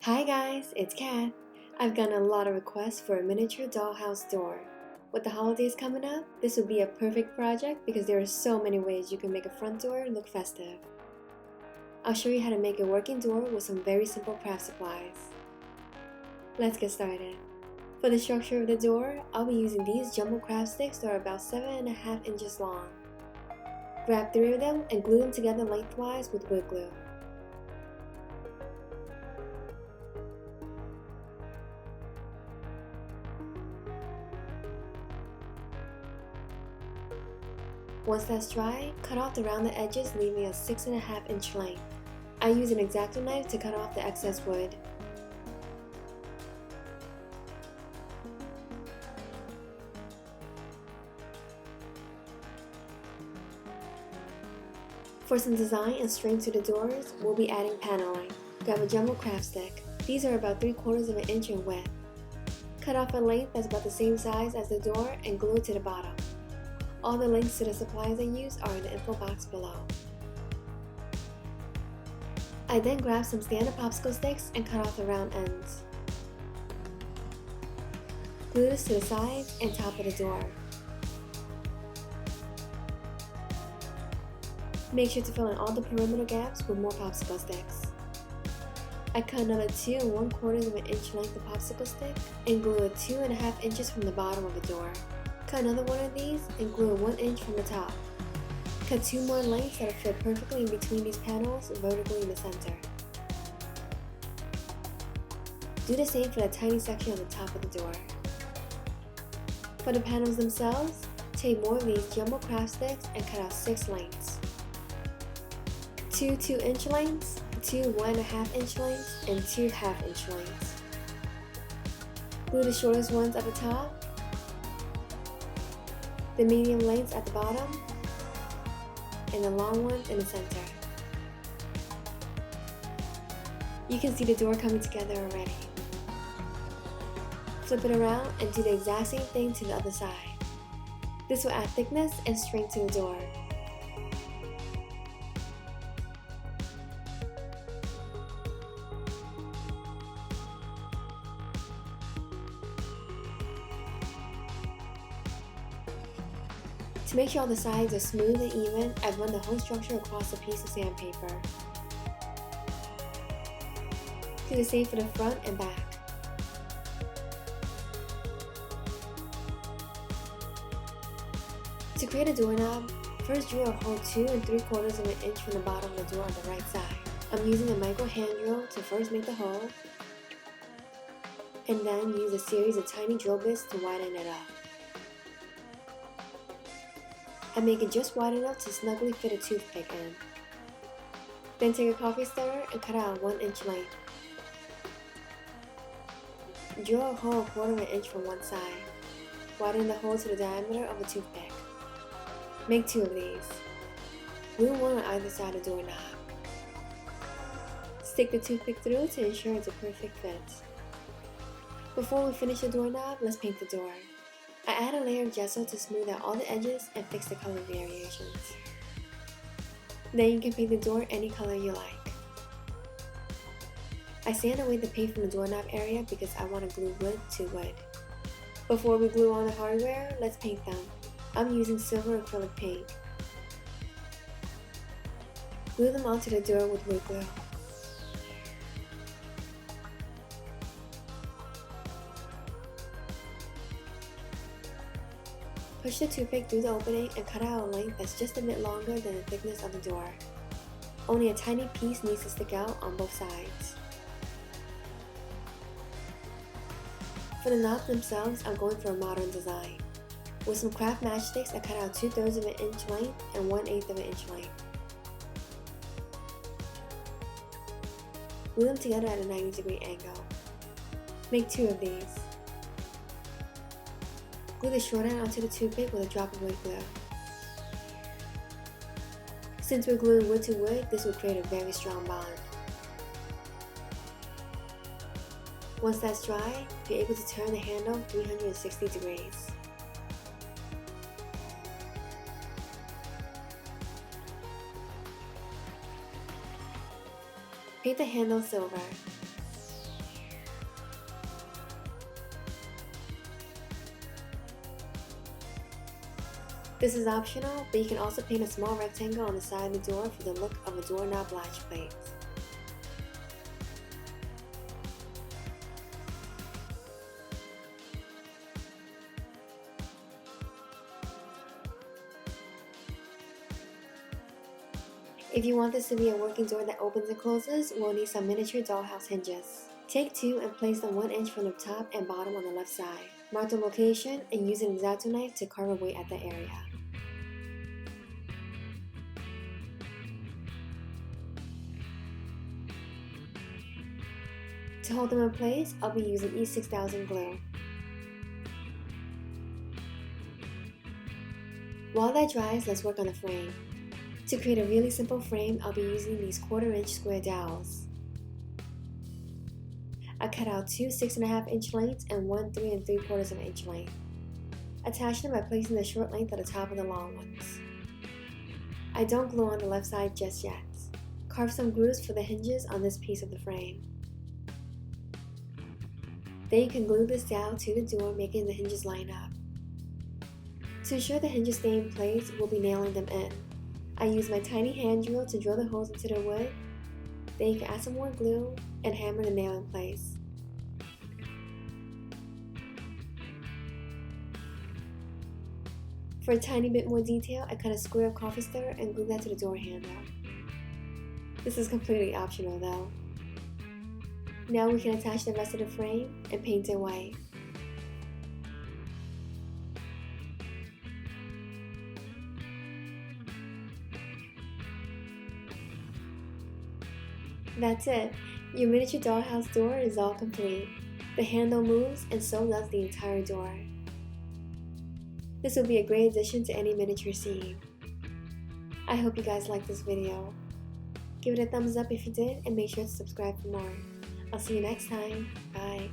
Hi guys, it's Kat. I've gotten a lot of requests for a miniature dollhouse door. With the holidays coming up, this would be a perfect project because there are so many ways you can make a front door look festive. I'll show you how to make a working door with some very simple craft supplies. Let's get started. For the structure of the door, I'll be using these jumbo craft sticks that are about 7.5 inches long. Grab 3 of them and glue them together lengthwise with wood glue. Once that's dry, cut off the rounded edges, leaving a 6.5 inch length. I use an X-Acto knife to cut off the excess wood. For some design and strength to the doors, we'll be adding paneling. Grab a jumbo craft stick. These are about 3/4 of an inch in width. Cut off a length that's about the same size as the door and glue it to the bottom. All the links to the supplies I use are in the info box below. I then grabbed some standard popsicle sticks and cut off the round ends. Glue this to the sides and top of the door. Make sure to fill in all the perimeter gaps with more popsicle sticks. I cut another 2 1/4 of an inch length of popsicle stick and glue it 2.5 inches from the bottom of the door. Cut another one of these and glue it 1 inch from the top. Cut 2 more lengths that'll fit perfectly in between these panels vertically in the center. Do the same for that tiny section on the top of the door. For the panels themselves, take more of these jumbo craft sticks and cut out 6 lengths. 2 2-inch lengths, 2 1.5 inch lengths, and 2 1/2 inch lengths. Glue the shortest ones at the top, the medium lengths at the bottom, and the long ones in the center. You can see the door coming together already. Flip it around and do the exact same thing to the other side. This will add thickness and strength to the door. To make sure all the sides are smooth and even, I've run the whole structure across a piece of sandpaper. Do the same for the front and back. To create a doorknob, first drill a hole 2 3/4 of an inch from the bottom of the door on the right side. I'm using a micro hand drill to first make the hole, and then use a series of tiny drill bits to widen it up. I make it just wide enough to snugly fit a toothpick in. Then take a coffee stirrer and cut out a 1 inch length. Drill a hole 1/4 of an inch from one side. Widen the hole to the diameter of a toothpick. Make 2 of these. Glue one on either side of the doorknob. Stick the toothpick through to ensure it's a perfect fit. Before we finish the doorknob, let's paint the door. I add a layer of gesso to smooth out all the edges and fix the color variations. Then you can paint the door any color you like. I sand away the paint from the doorknob area because I want to glue wood to wood. Before we glue on the hardware, let's paint them. I'm using silver acrylic paint. Glue them onto the door with wood glue. Push the toothpick through the opening and cut out a length that's just a bit longer than the thickness of the door. Only a tiny piece needs to stick out on both sides. For the knobs themselves, I'm going for a modern design. With some craft matchsticks, I cut out 2/3 of an inch length and 1/8 of an inch length. Glue them together at a 90-degree angle. Make 2 of these. Glue the short end onto the toothpick with a drop of wood glue. Since we're gluing wood to wood, this will create a very strong bond. Once that's dry, you're able to turn the handle 360 degrees. Paint the handle silver. This is optional, but you can also paint a small rectangle on the side of the door for the look of a doorknob latch plate. If you want this to be a working door that opens and closes, we'll need some miniature dollhouse hinges. Take 2 and place them 1 inch from the top and bottom on the left side. Mark the location and use an X-Acto knife to carve away at the area. To hold them in place, I'll be using E6000 glue. While that dries, let's work on the frame. To create a really simple frame, I'll be using these 1/4 inch square dowels. I cut out 2 6.5 inch lengths and 1 3 3/4 inch length. Attach them by placing the short length at the top of the long ones. I don't glue on the left side just yet. Carve some grooves for the hinges on this piece of the frame. Then you can glue this dowel to the door, making the hinges line up. To ensure the hinges stay in place, we'll be nailing them in. I use my tiny hand drill to drill the holes into the wood. Then you can add some more glue and hammer the nail in place. For a tiny bit more detail, I cut a square of coffee stir and glue that to the door handle. This is completely optional though. Now we can attach the rest of the frame and paint it white. That's it. Your miniature dollhouse door is all complete. The handle moves and so does the entire door. This will be a great addition to any miniature scene. I hope you guys liked this video. Give it a thumbs up if you did and make sure to subscribe for more. I'll see you next time. Bye.